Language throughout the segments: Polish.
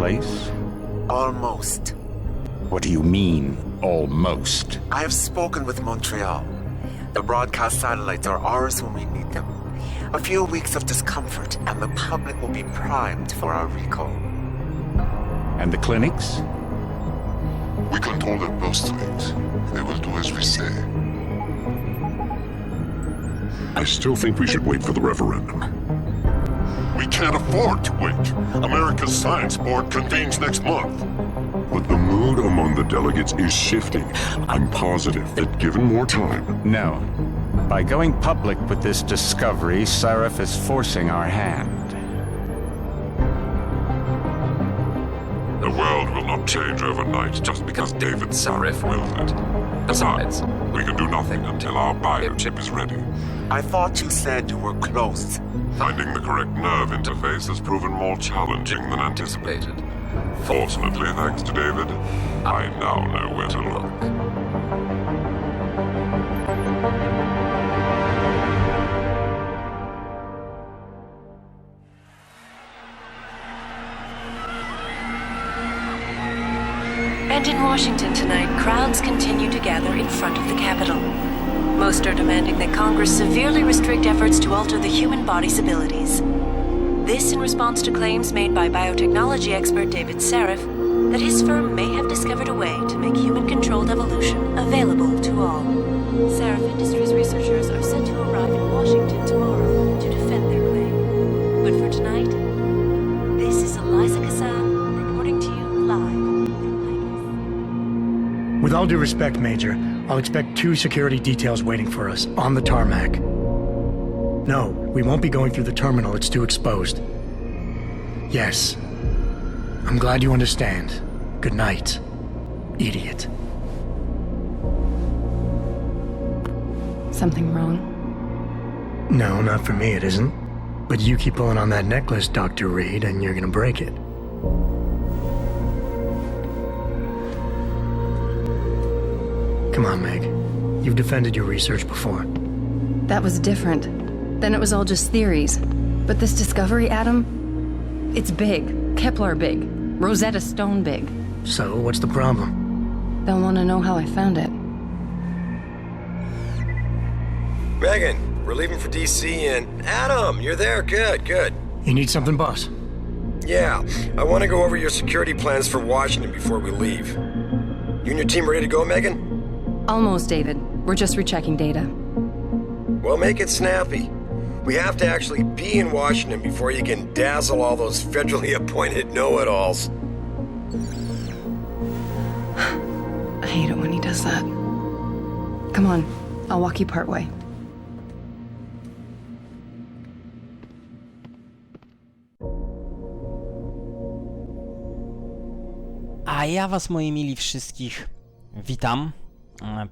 place? Almost. What do you mean, almost? I have spoken with Montreal. The broadcast satellites are ours when we need them. A few weeks of discomfort, and the public will be primed for our recall. And the clinics? We control their birth rates. They will do as we say. I still think we should wait for the referendum. We can't afford to wait. America's Science Board convenes next month. But the mood among the delegates is shifting. I'm positive that given more time... No. By going public with this discovery, Sarif is forcing our hand. The world will not change overnight just because David Sarif wills it. Besides, we can do nothing until our biochip is ready. I thought you said you were close. Finding the correct nerve interface has proven more challenging than anticipated. Fortunately, thanks to David, I now know where to look. And in Washington tonight, crowds continue to gather in front of the Capitol. Most are demanding that Congress severely restrict efforts to alter the human body's abilities. This in response to claims made by biotechnology expert David Sarif that his firm may have discovered a way to make human-controlled evolution available to all. Sarif Industries researchers are set to arrive in Washington tomorrow to defend their claim. But for tonight, this is Eliza Kassan reporting to you live. With all due respect, Major, I'll expect 2 security details waiting for us on the tarmac. No, we won't be going through the terminal, it's too exposed. Yes. I'm glad you understand. Good night, idiot. Something wrong? No, not for me it isn't. But you keep pulling on that necklace, Dr. Reed, and you're gonna break it. Come on, Meg. You've defended your research before. That was different. Then it was all just theories. But this discovery, Adam, it's big. Kepler big. Rosetta Stone big. So, what's the problem? They'll want to know how I found it. Megan, we're leaving for DC and... Adam, you're there. Good, good. You need something, boss? Yeah, I want to go over your security plans for Washington before we leave. You and your team ready to go, Megan? Almost, David. We're just rechecking data. Well, make it snappy. We have to actually be in Washington before you can dazzle all those federally appointed know-it-alls. I hate it when he does that. Come on, I'll walk you part way. A ja was, moi mili, wszystkich witam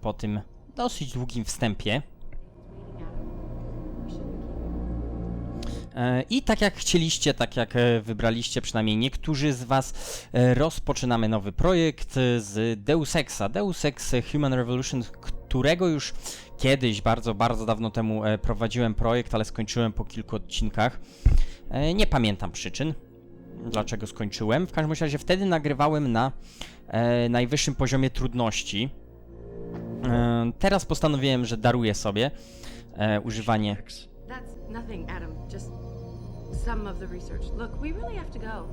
po tym dosyć długim wstępie. I tak jak chcieliście, tak jak wybraliście, przynajmniej niektórzy z was, rozpoczynamy nowy projekt z Deus Exa. Deus Ex Human Revolution, którego już kiedyś, bardzo, bardzo dawno temu prowadziłem projekt, ale skończyłem po kilku odcinkach. Nie pamiętam przyczyn, dlaczego skończyłem. W każdym razie wtedy nagrywałem na najwyższym poziomie trudności. Teraz postanowiłem, że daruję sobie używanie... Nothing, Adam. Just some of the research. Look, we really have to go.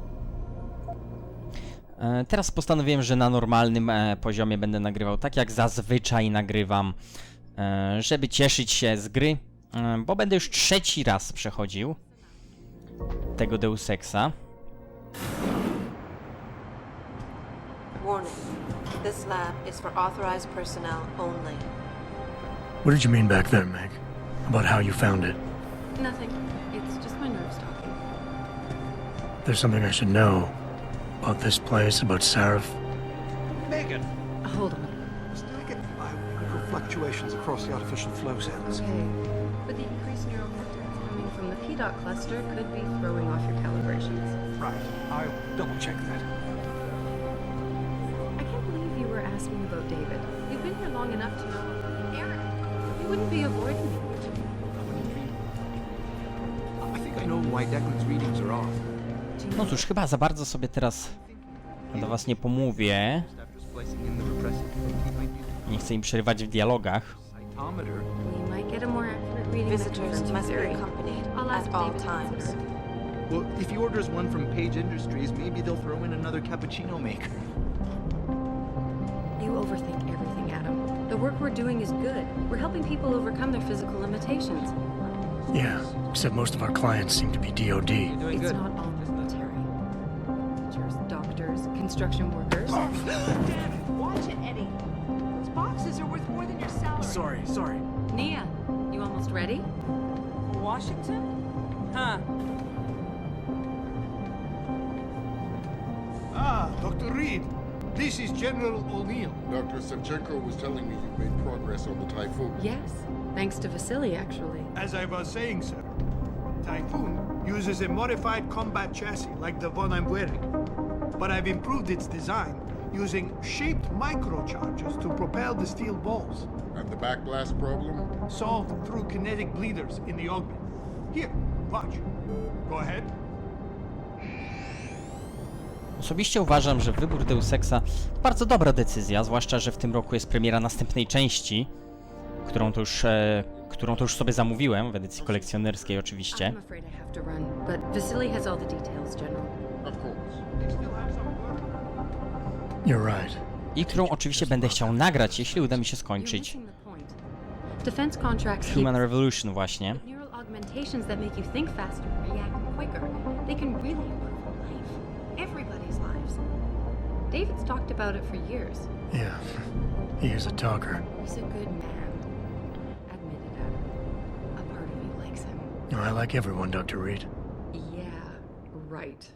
Teraz postanowiłem, że na normalnym poziomie będę nagrywał tak, jak zazwyczaj nagrywam, żeby cieszyć się z gry, bo będę już 3. raz przechodził tego Deus Exa. Warning. This lab is for authorized personnel only. What did you mean back there, Meg? About how you found it? Nothing. It's just my nerves talking. There's something I should know about this place, about Sarif. Megan! Hold on. Still get micro fluctuations across the artificial flow cells. Okay. But the increased neural patterns coming from the P-dot cluster could be throwing off your calibrations. Right. I'll double check that. I can't believe you were asking about David. You've been here long enough to know... Aaron, you wouldn't be avoiding me. I know why Declan's readings are off. No cóż, chyba za bardzo sobie teraz Do was nie pomówię. Nie chcę im przerywać w dialogach. We might get a more accurate reading of Visitors the must be series. accompanied I'll ask at all David to times. consider it. Well, if he orders one from Page Industries, maybe they'll throw in another cappuccino maker. You overthink everything, Adam. The work we're doing is good. We're helping people overcome their physical limitations. Yeah, except most of our clients seem to be DOD. It's not all military. Teachers, doctors, construction workers. Watch it, Eddie. Those boxes are worth more than your salary. Sorry. Nia, you almost ready? Washington? Huh. Dr. Reed. This is General O'Neill. Dr. Savchenko was telling me you've made progress on the Typhoon. Yes, thanks to Vasily, actually. As I was saying, sir, Typhoon uses a modified combat chassis like the one I'm wearing. But I've improved its design using shaped microcharges to propel the steel balls. And the backblast problem? Solved through kinetic bleeders in the augment. Here, watch. Go ahead. Osobiście uważam, że wybór Deus Exa to bardzo dobra decyzja, zwłaszcza, że w tym roku jest premiera następnej części, którą to już sobie zamówiłem w edycji kolekcjonerskiej oczywiście. I'm afraid I have to run, but Vasily has all the details, General. Of course. You're right. I którą oczywiście będę chciał nagrać, jeśli uda mi się You're skończyć. missing the point. Defense contracts Human keep Revolution właśnie. neural augmentations that make you think faster, react quicker. They can really improve life. Everybody's lives. David's talked about it for years. Yeah, he is a talker. He's a good man. Admit it, Adam. A part of you likes him. I like everyone, Dr. Reed. Yeah, right.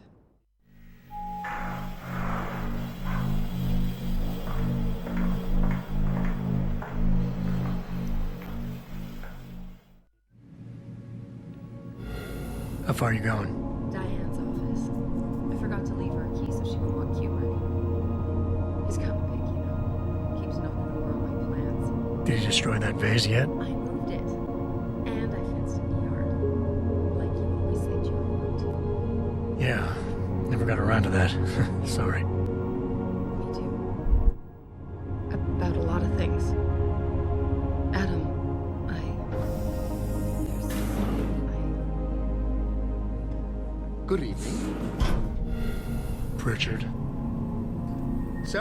How far are you going? Diane's office. I forgot to leave her a key so she can walk Cuban. He's kind of big, you know. Keeps knocking over all my plans. Did you destroy that vase yet? I moved it. And I fenced in the yard. Like you always said you were going to. Yeah, never got around to that. Sorry. Me too. About a lot of things. Adam, there's Good evening. Pritchard. So,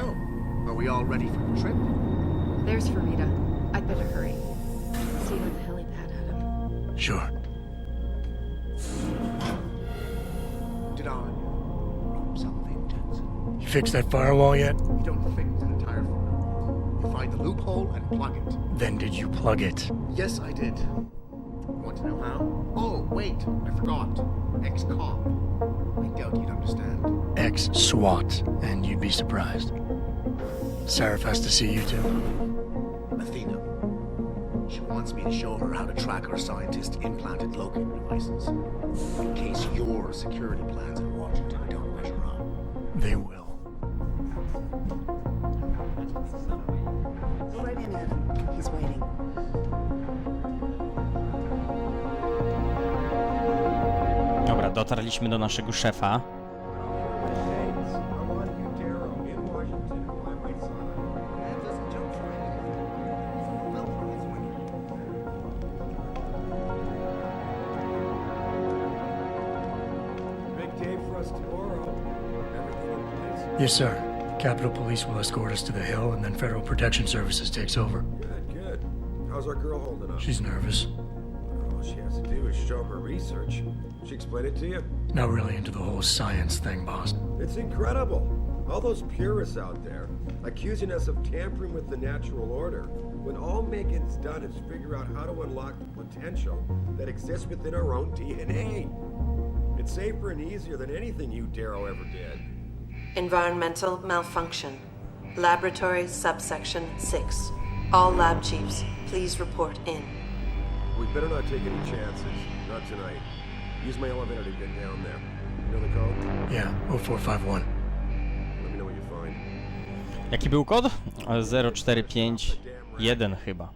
are we all ready for the trip? There's Farida. I'd better hurry. See you at the helipad, Adam. Sure. Did I rob something, Jensen? You fixed that firewall yet? You don't fix an entire firewall. You find the loophole and plug it. Then did you plug it? Yes, I did. Want to know how? Oh, wait, I forgot. Ex-cop. I doubt you'd understand. Ex-SWAT, and you'd be surprised. Sarif has to see you too. Athena. She wants me to show her how to track our scientist-implanted locator devices. In case your security plans in Washington don't measure up. They will. Go right in, Adam. He's waiting. Dobra, dotarliśmy do naszego szefa. Yes, sir. Capitol Police will escort us to the Hill, and then Federal Protection Services takes over. Good. How's our girl holding up? She's nervous. All she has to do is show her research. She explain it to you? Not really into the whole science thing, boss. It's incredible. All those purists out there accusing us of tampering with the natural order, when all making's done is figure out how to unlock the potential that exists within our own DNA. It's safer and easier than anything you, Darrow, ever did. Environmental malfunction. Laboratory subsection 6. All lab chiefs, please report in. We better not take any chances. Not tonight. Use my elevator to get down there. You know the code? Yeah, 0451. Let me know what you find. Jaki był kod? 0451 chyba.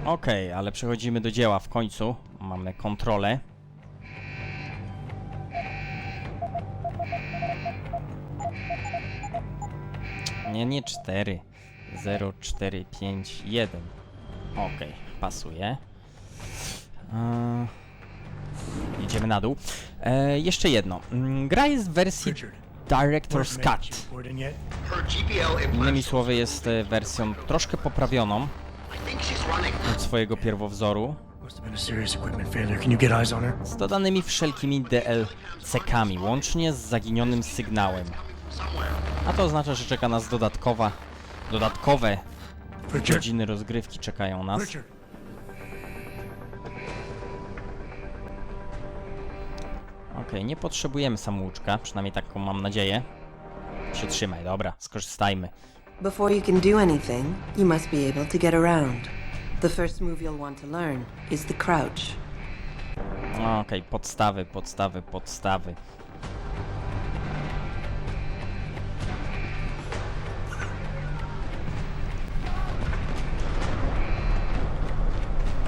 Okej, ale przechodzimy do dzieła w końcu. Mamy kontrolę. Nie 4. 0, 4, 5, 1. Okej, pasuje. Idziemy na dół. Jeszcze jedno. Gra jest w wersji Director's Cut. Innymi słowy, jest wersją troszkę poprawioną od swojego pierwowzoru, z dodanymi wszelkimi DLC-kami, łącznie z zaginionym sygnałem. A to oznacza, że czeka nas dodatkowe godziny rozgrywki czekają nas. Okej, nie potrzebujemy samouczka, przynajmniej taką mam nadzieję. Przytrzymaj, dobra, skorzystajmy. Before you can do anything, you must be able to get around. The first move you'll want to learn is the crouch. Okej, podstawy.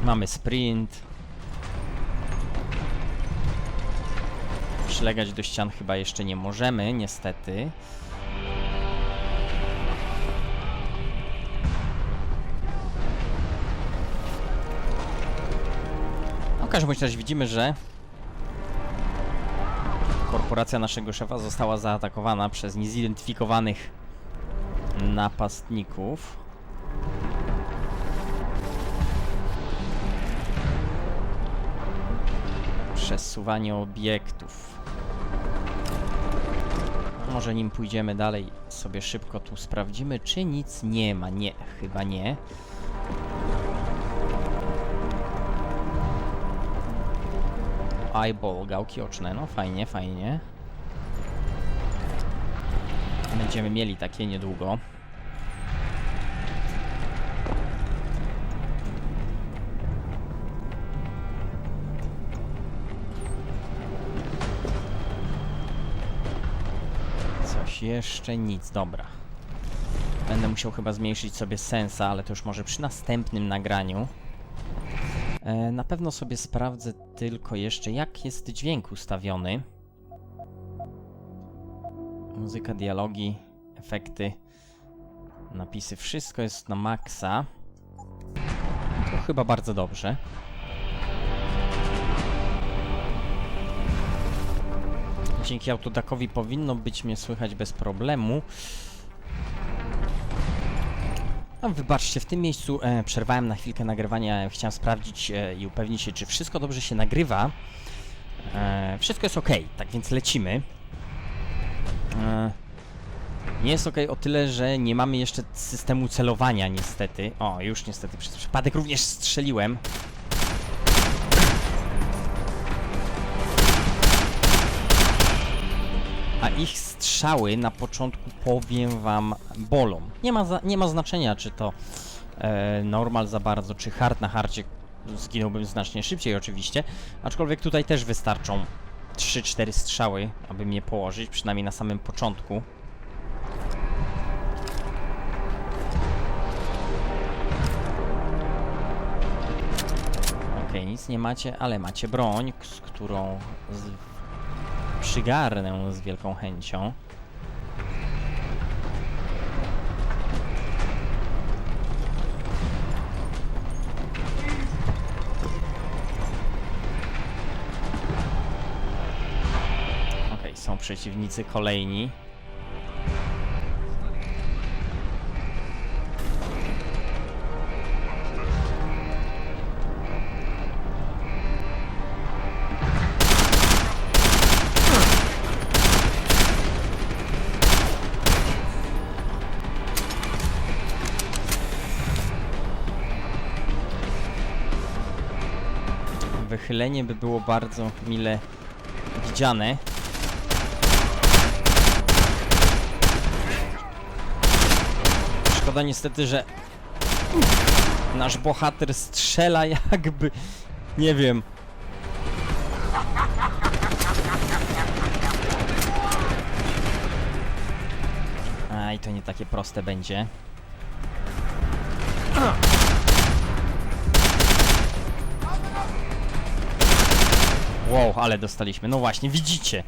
Mamy sprint. Przylegać do ścian chyba jeszcze nie możemy, niestety. W każdym razie widzimy, że korporacja naszego szefa została zaatakowana przez niezidentyfikowanych napastników. Przesuwanie obiektów. Może nim pójdziemy dalej, sobie szybko tu sprawdzimy, czy nic nie ma. Nie, chyba nie. Eyeball, gałki oczne, no fajnie, fajnie. Będziemy mieli takie niedługo. Coś jeszcze, nic, dobra. Będę musiał chyba zmniejszyć sobie sensa, ale to już może przy następnym nagraniu. Na pewno sobie sprawdzę tylko jeszcze, jak jest dźwięk ustawiony. Muzyka, dialogi, efekty, napisy, wszystko jest na maksa. To chyba bardzo dobrze. Dzięki Autodakowi powinno być mnie słychać bez problemu. No, wybaczcie, w tym miejscu przerwałem na chwilkę nagrywania. Chciałem sprawdzić i upewnić się, czy wszystko dobrze się nagrywa. Wszystko jest ok, tak więc lecimy. Nie jest ok o tyle, że nie mamy jeszcze systemu celowania, niestety. O, już niestety przez przypadek również strzeliłem. A ich strzały na początku, powiem wam, bolą. Nie ma znaczenia, czy to normal za bardzo, czy hard. Na hardzie zginąłbym znacznie szybciej oczywiście. Aczkolwiek tutaj też wystarczą 3-4 strzały, aby mnie położyć, przynajmniej na samym początku. Okej, nic nie macie, ale macie broń, z którą przygarnę z wielką chęcią. Okej, są przeciwnicy kolejni. Wychylenie by było bardzo mile widziane. Szkoda niestety, że nasz bohater strzela jakby, nie wiem. Aj, to nie takie proste będzie. Wow, ale dostaliśmy. No właśnie, widzicie.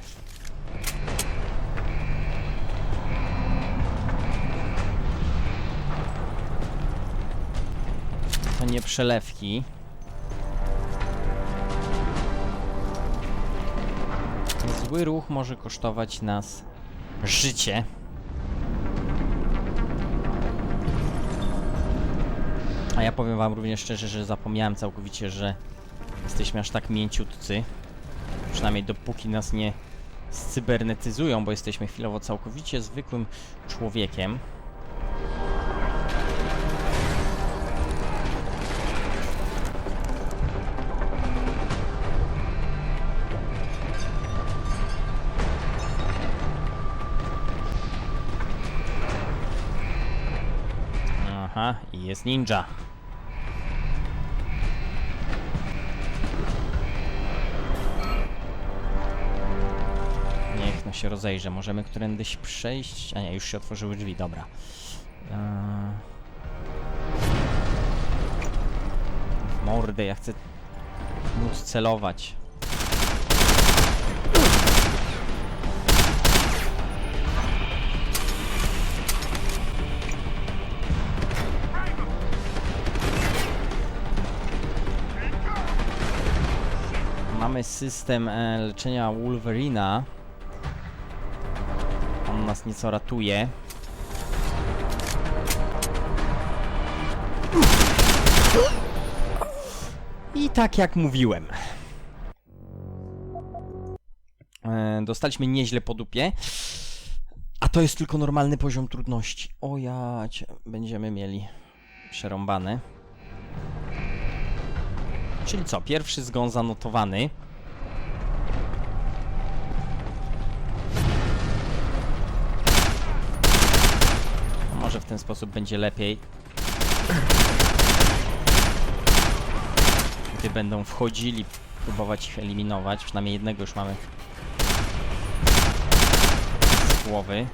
to nie przelewki. Zły ruch może kosztować nas życie. A ja powiem wam również szczerze, że zapomniałem całkowicie, że jesteśmy aż tak mięciutcy. Przynajmniej dopóki nas nie scybernetyzują, bo jesteśmy chwilowo całkowicie zwykłym człowiekiem. Aha, i jest ninja. Niech no się rozejrzę. Możemy którędyś przejść? A nie, już się otworzyły drzwi, dobra. W mordę, ja chcę móc celować. Mamy system leczenia Wolverina. On nas nieco ratuje. I tak jak mówiłem. Dostaliśmy nieźle po dupie. A to jest tylko normalny poziom trudności. O jacie, będziemy mieli przerąbane. Czyli co? Pierwszy zgon zanotowany. Może w ten sposób będzie lepiej. Gdy będą wchodzili, próbować ich eliminować. Przynajmniej jednego już mamy z głowy.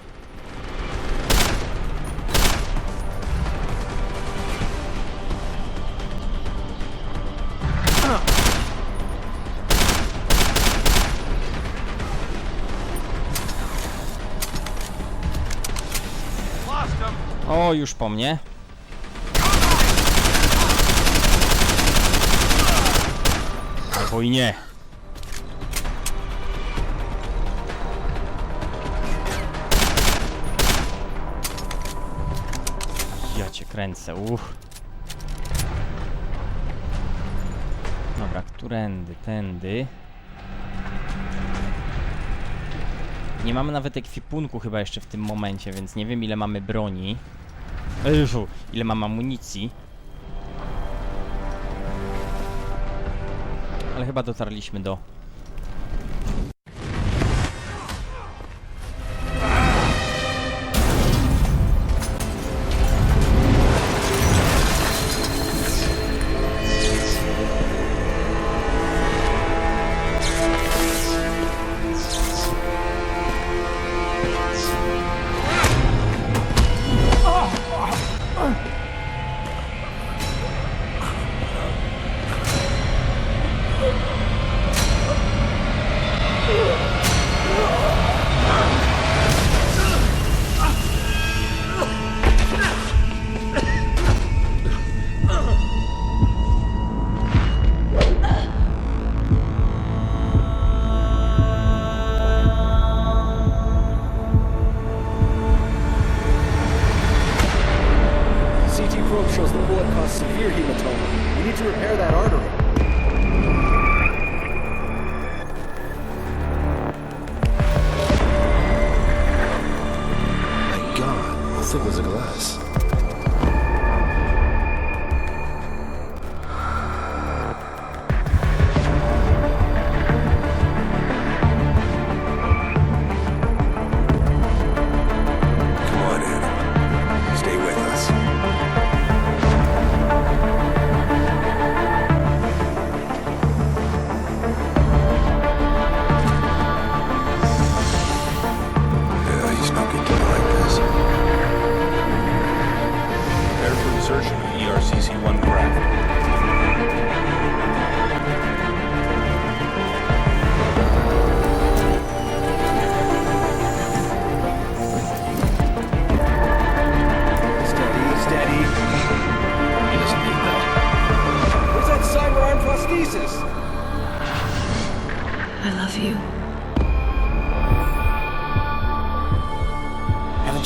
O, już po mnie. Albo i nie. Ja cię kręcę, Dobra, którędy? Tędy. Nie mamy nawet ekwipunku chyba jeszcze w tym momencie, więc nie wiem ile mamy broni. Ile mam amunicji. Ale chyba dotarliśmy do...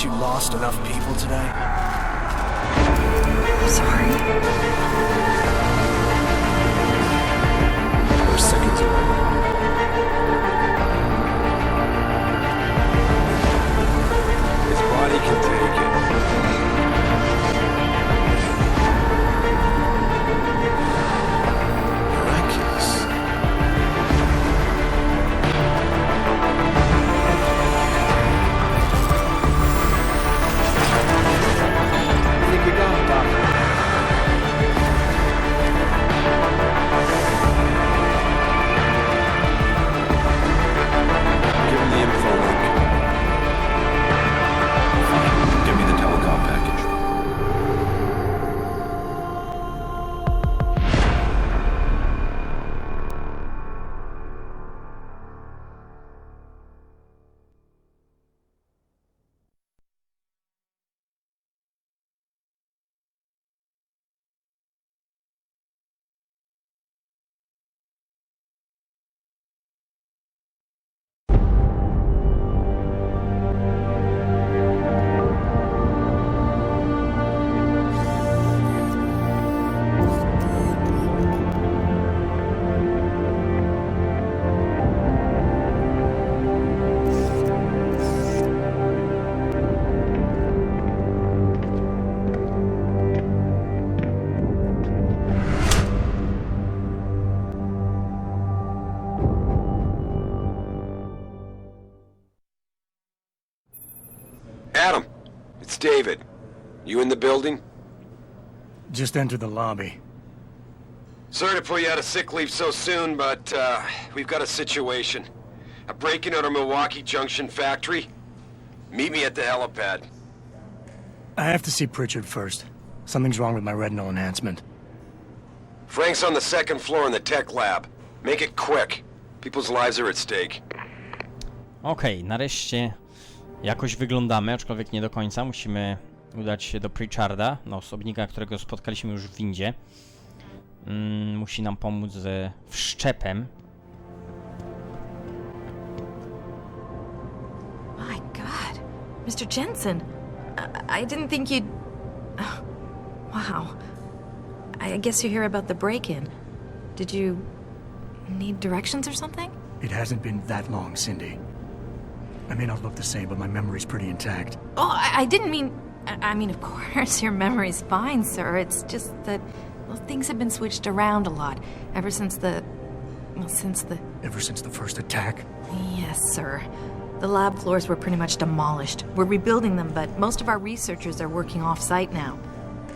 Haven't you lost enough people today? I'm sorry. There's seconds away. His body can take it. Miraculous. I think we got it, Doctor. Give him the info link. Give me the telecom package. Adam, it's David. You in the building? Just enter the lobby. Sorry to put you out of sick leave so soon, but we've got a situation. A break-in at our Milwaukee Junction factory. Meet me at the helipad. I have to see Pritchard first. Something's wrong with my retinal enhancement. Frank's on the second floor in the tech lab. Make it quick. People's lives are at stake. Okej, nareszcie jakoś wyglądamy, aczkolwiek nie do końca. Musimy udać się do Pritcharda, no, osobnika, którego spotkaliśmy już w windzie. Musi nam pomóc ze wszczepem. My God. Mr. Jensen, I didn't think you'd... Wow. I guess you're here about the break-in. Did you need directions or something? It hasn't been that long, Cindy. I may not look the same, but my memory's pretty intact. Oh, I didn't mean... I mean, of course, your memory's fine, sir. It's just that, well, things have been switched around a lot ever since the... Well, since the... Ever since the first attack? Yes, sir. The lab floors were pretty much demolished. We're rebuilding them, but most of our researchers are working off-site now.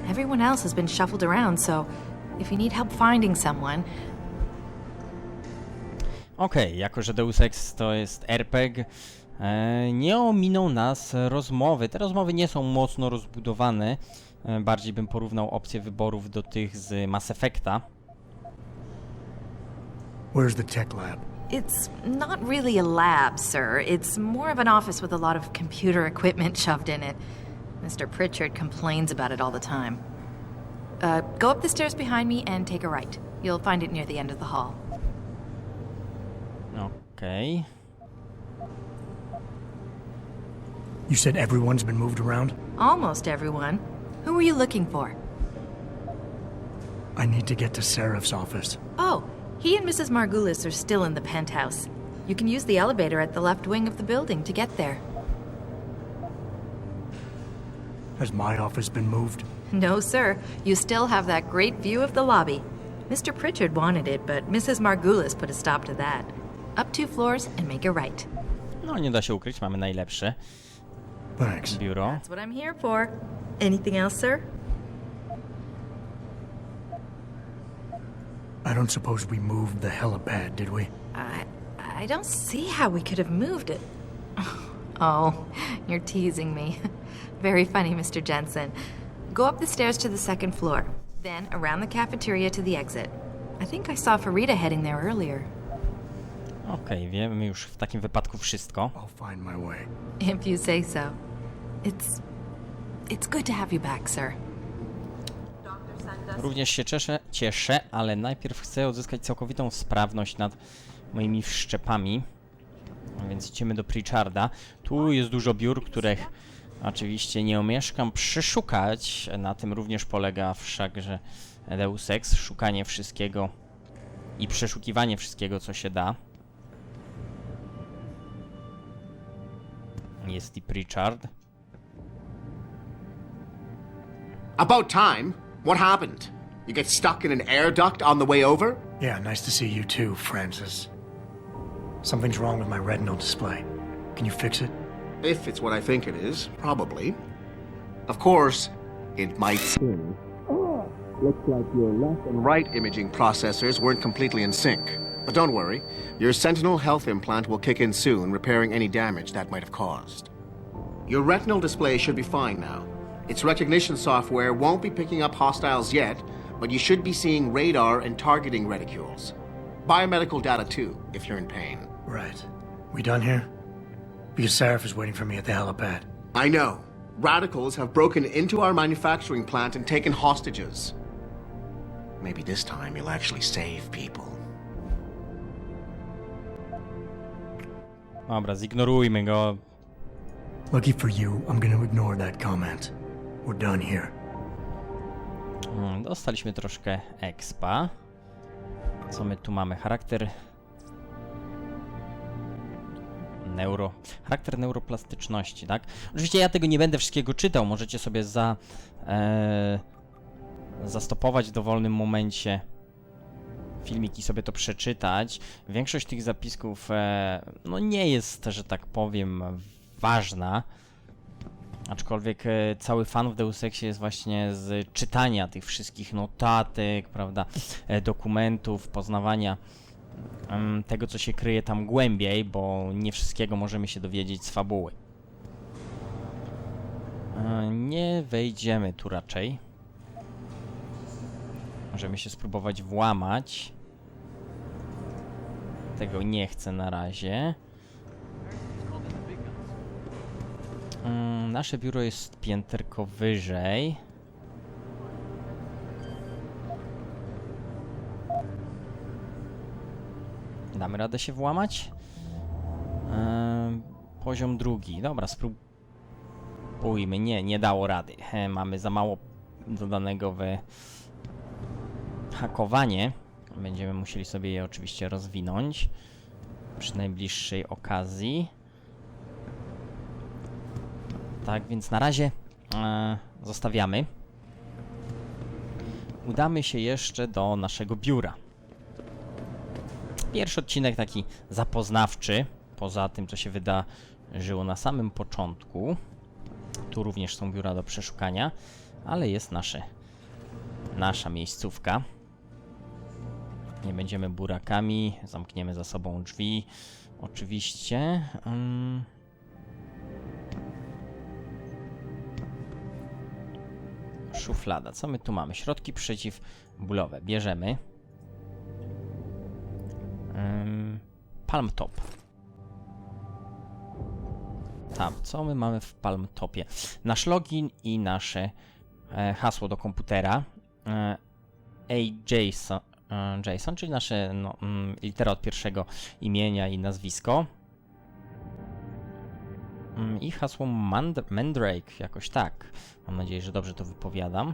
Everyone else has been shuffled around, so if you need help finding someone... Okej, jako że Deus Ex to jest RPG, nie ominą nas rozmowy. Te rozmowy nie są mocno rozbudowane. Bardziej bym porównał opcje wyborów do tych z Mass Effecta. Where's the tech lab? It's not really a lab, sir. It's more of an office with a lot of computer equipment shoved in it. Mr. Pritchard complains about it all the time. Go up the stairs behind me and take a right. You'll find it near the end of the hall. Okej. You said everyone's been moved around? Almost everyone. Who were you looking for? I need to get to Sarif's office. Oh, he and Mrs. Margulis are still in the penthouse. You can use the elevator at the left wing of the building to get there. Has my office been moved? No, sir. You still have that great view of the lobby. Mr. Pritchard wanted it, but Mrs. Margulis put a stop to that. Up 2 floors and make a right. No, nie da się ukryć, mamy najlepsze biuro. That's what I'm here for. Anything else, sir? I don't suppose we moved the helipad, did we? I don't see how we could have moved it. Oh, you're teasing me. Very funny, Mr. Jensen. Go up the stairs to the second floor, then around the cafeteria to the exit. I think I saw Farida heading there earlier. Okej, wiemy już w takim wypadku wszystko. I'll find my way. If you say so. It's good to have you back, sir. Również się cieszę, ale najpierw chcę odzyskać całkowitą sprawność nad moimi wszczepami. A więc idziemy do Pritcharda. Tu jest dużo biur, których Oczywiście nie omieszkam przeszukać, na tym również polega wszakże Deus Ex, szukanie wszystkiego i przeszukiwanie wszystkiego, co się da. Jest i Pritchard. About time. What happened? You get stuck in an air duct on the way over? Yeah, nice to see you too, Francis. Something's wrong with my retinal display. Can you fix it? If it's what I think it is, probably. Of course, it might seem. Looks like your left and right imaging processors weren't completely in sync. But don't worry, your Sentinel health implant will kick in soon, repairing any damage that might have caused. Your retinal display should be fine now. Its recognition software won't be picking up hostiles yet, but you should be seeing radar and targeting reticules. Biomedical data too, if you're in pain. Right. We done here? Because Sarif is waiting for me at the helipad. I know. Radicals have broken into our manufacturing plant and taken hostages. Maybe this time you'll actually save people. Dobra, zignorujmy go. Lucky for you, I'm gonna ignore that comment. We're done here. Dostaliśmy troszkę expa. Co my tu mamy? Charakter neuroplastyczności, tak? Oczywiście ja tego nie będę wszystkiego czytał, możecie sobie zastopować w dowolnym momencie filmik i sobie to przeczytać. Większość tych zapisków no nie jest, że tak powiem, ważna. Aczkolwiek cały fan w Deus Exie jest właśnie z czytania tych wszystkich notatek, prawda, dokumentów, poznawania tego, co się kryje tam głębiej, bo nie wszystkiego możemy się dowiedzieć z fabuły. Nie wejdziemy tu raczej. Możemy się spróbować włamać. Tego nie chcę na razie. Nasze biuro jest pięterko wyżej. Damy radę się włamać? Poziom drugi. Dobra, spróbujmy. Nie dało rady. Mamy za mało dodanego w hakowanie. Będziemy musieli sobie je oczywiście rozwinąć przy najbliższej okazji. Tak, więc na razie zostawiamy. Udamy się jeszcze do naszego biura. Pierwszy odcinek taki zapoznawczy, poza tym, co się wydarzyło na samym początku. Tu również są biura do przeszukania, ale jest nasza miejscówka. Nie będziemy burakami, zamkniemy za sobą drzwi. Oczywiście. Szuflada. Co my tu mamy? Środki przeciwbólowe. Bierzemy. Palm Top. Tam, co my mamy w Palm Topie? Nasz login i nasze hasło do komputera. Jason, czyli nasze litera od pierwszego imienia i nazwisko. I hasło Mandrake, jakoś tak. Mam nadzieję, że dobrze to wypowiadam.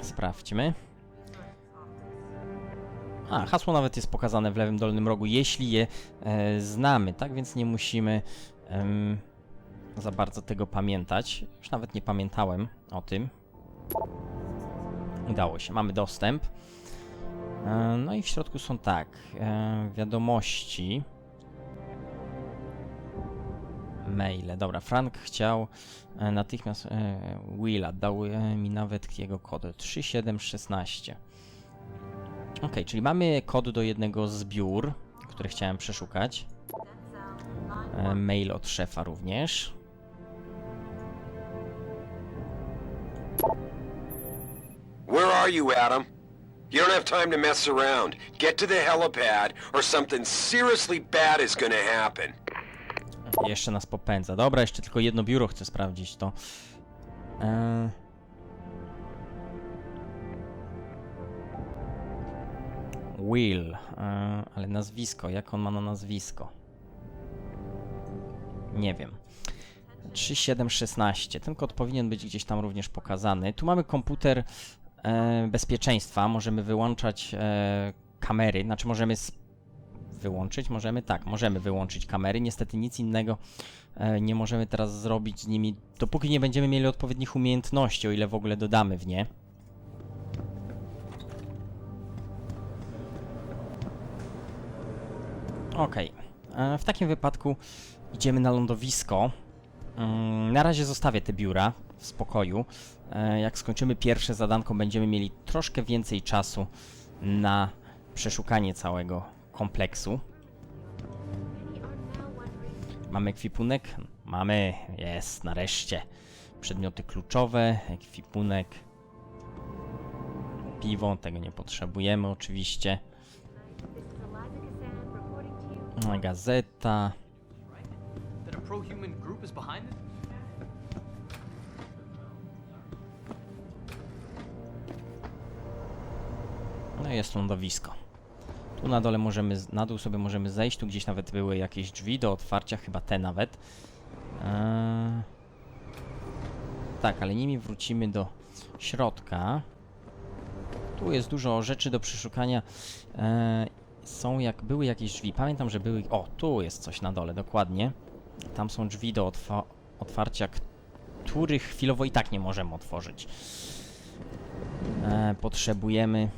Sprawdźmy. Hasło nawet jest pokazane w lewym dolnym rogu, jeśli je znamy, tak? Więc nie musimy za bardzo tego pamiętać. Już nawet nie pamiętałem o tym. Udało się, mamy dostęp. No i w środku są tak, wiadomości. Maile. Dobra, Frank chciał natychmiast Willa, dał mi nawet jego kod 3716. Ok, czyli mamy kod do jednego z biur, które chciałem przeszukać. Mail od szefa również. Where are you, Adam? You don't have time to mess around. Get to the helipad or something seriously bad is gonna happen. Jeszcze nas popędza. Dobra, jeszcze tylko jedno biuro chcę sprawdzić to. Will, ale nazwisko, jak on ma na nazwisko? Nie wiem. 3716. Ten kod powinien być gdzieś tam również pokazany. Tu mamy komputer bezpieczeństwa. Możemy wyłączać kamery. Znaczy możemy wyłączyć? Możemy? Tak, możemy wyłączyć kamery. Niestety nic innego nie możemy teraz zrobić z nimi, dopóki nie będziemy mieli odpowiednich umiejętności, o ile w ogóle dodamy w nie. Okej. W takim wypadku idziemy na lądowisko. Na razie zostawię te biura w spokoju. Jak skończymy pierwsze zadanko, będziemy mieli troszkę więcej czasu na przeszukanie całego kompleksu. Mamy ekwipunek? Mamy, jest, nareszcie. Przedmioty kluczowe, ekwipunek. Piwo, tego nie potrzebujemy oczywiście. Gazeta. No i jest lądowisko. Tu na dole możemy, na dół sobie możemy zejść, tu gdzieś nawet były jakieś drzwi do otwarcia, chyba te nawet. Tak, ale nimi wrócimy do środka. Tu jest dużo rzeczy do przeszukania. Były jakieś drzwi, pamiętam, że były... O, tu jest coś na dole, dokładnie. Tam są drzwi do otwarcia, których chwilowo i tak nie możemy otworzyć. Potrzebujemy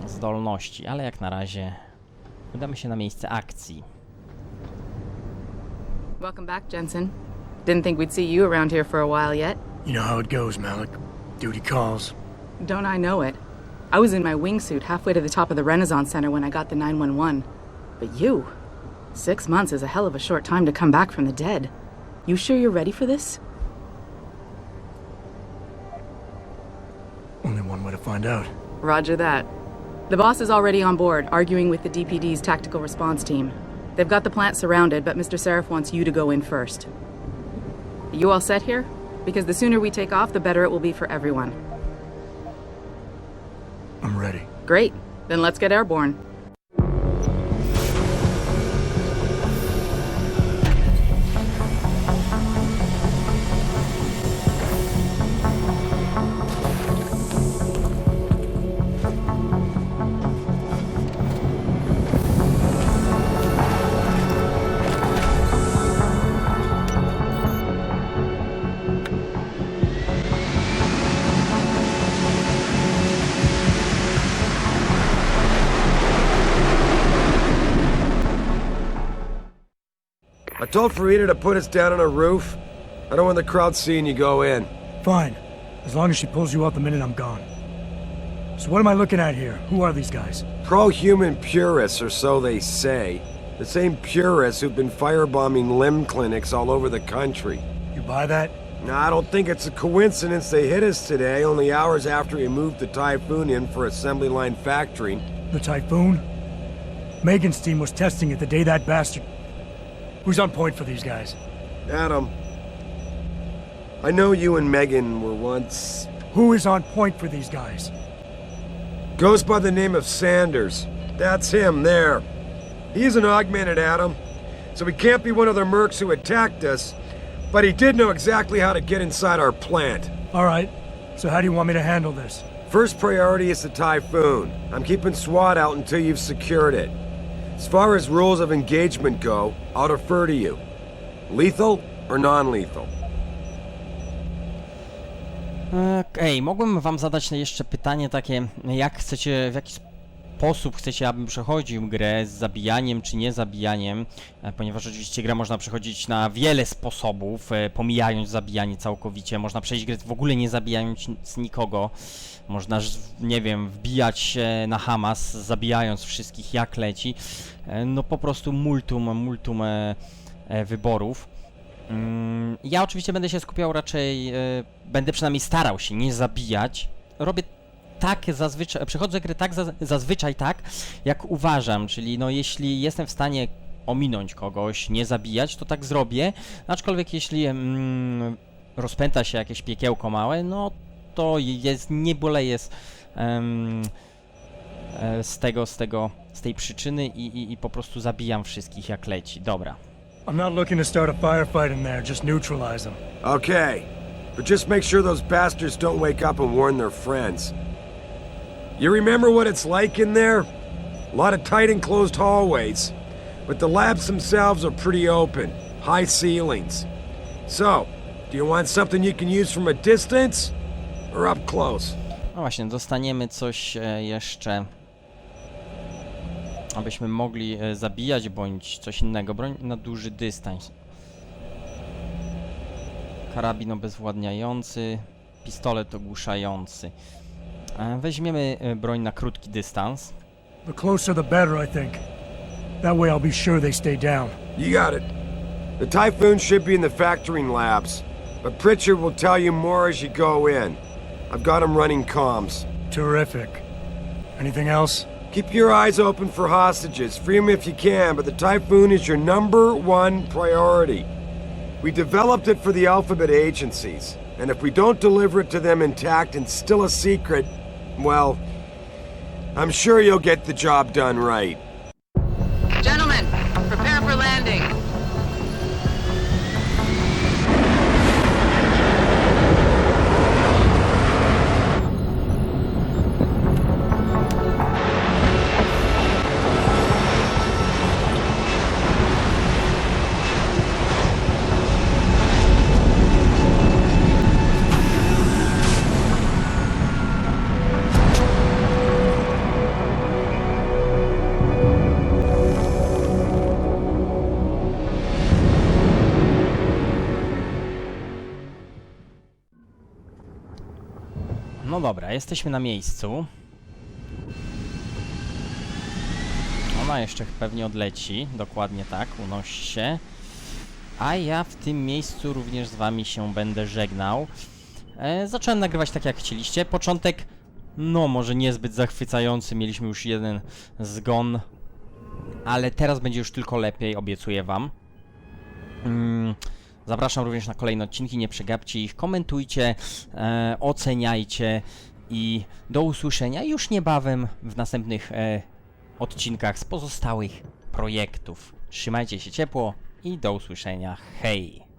zdolności, ale jak na razie udamy się na miejsce akcji. Welcome back, Jensen. Didn't think we'd see you around here for a while yet. You know how it goes, Malik. Duty calls. Don't I know it? I was in my wingsuit halfway to the top of the Renaissance Center when I got the 911. But you... 6 months is a hell of a short time to come back from the dead. You sure you're ready for this? Only one way to find out. Roger that. The boss is already on board, arguing with the DPD's tactical response team. They've got the plant surrounded, but Mr. Sarif wants you to go in first. You all set here? Because the sooner we take off, the better it will be for everyone. I'm ready. Great. Then let's get airborne. I told Farida to put us down on a roof. I don't want the crowd seeing you go in. Fine. As long as she pulls you out the minute I'm gone. So what am I looking at here? Who are these guys? Pro-human purists, or so they say. The same purists who've been firebombing limb clinics all over the country. You buy that? No, I don't think it's a coincidence they hit us today, only hours after we moved the Typhoon in for assembly line factory. The Typhoon? Megan's team was testing it the day that bastard... Who's on point for these guys? Adam. I know you and Megan were once... Who is on point for these guys? Goes by the name of Sanders. That's him, there. He's an augmented Adam, so he can't be one of the mercs who attacked us, but he did know exactly how to get inside our plant. All right. So how do you want me to handle this? First priority is the Typhoon. I'm keeping SWAT out until you've secured it. As far as rules of engagement go, I'll defer to you. Lethal or non-lethal? Okej, mogłem wam zadać jeszcze pytanie takie, jak chcecie, w jaki sposób chcecie, abym przechodził grę z zabijaniem czy nie zabijaniem, ponieważ oczywiście grę można przechodzić na wiele sposobów, pomijając zabijanie całkowicie, można przejść grę w ogóle nie zabijając nikogo, można, nie wiem, wbijać się na Hamas, zabijając wszystkich jak leci, no po prostu multum wyborów. Ja oczywiście będę się skupiał raczej, będę przynajmniej starał się nie zabijać, robię tak zazwyczaj, przechodzę grę tak zazwyczaj tak, jak uważam, czyli no jeśli jestem w stanie ominąć kogoś, nie zabijać, to tak zrobię, aczkolwiek jeśli rozpęta się jakieś piekiełko małe, no to nie boleję z tej przyczyny i po prostu zabijam wszystkich jak leci. Dobra. I'm not looking to start a firefight in there, just neutralize them. Okay, but just make sure those bastards don't wake up and warn their friends. You remember what it's like in there? A lot of tight enclosed hallways, but the labs themselves are pretty open, high ceilings. So, do you want something you can use from a distance, or up close? No właśnie, dostaniemy coś jeszcze, abyśmy mogli zabijać, bądź coś innego. Broń na duży dystans. Karabin obezwładniający, pistolet ogłuszający. Weźmiemy broń na krótki dystans. The closer the better, I think. That way I'll be sure they stay down. You got it. The Typhoon should be in the factoring labs, but Pritchard will tell you more as you go in. I've got him running comms. Terrific. Anything else? Keep your eyes open for hostages. Free them if you can, but the Typhoon is your #1 priority. We developed it for the Alphabet agencies, and if we don't deliver it to them intact and still a secret, well, I'm sure you'll get the job done right. Gentlemen, prepare for landing. No dobra, jesteśmy na miejscu. Ona jeszcze pewnie odleci, dokładnie tak, unosi się. A ja w tym miejscu również z wami się będę żegnał. Zacząłem nagrywać tak jak chcieliście. Początek, no może niezbyt zachwycający, mieliśmy już jeden zgon. Ale teraz będzie już tylko lepiej, obiecuję wam. Zapraszam również na kolejne odcinki, nie przegapcie ich, komentujcie, oceniajcie i do usłyszenia już niebawem w następnych odcinkach z pozostałych projektów. Trzymajcie się ciepło i do usłyszenia, hej!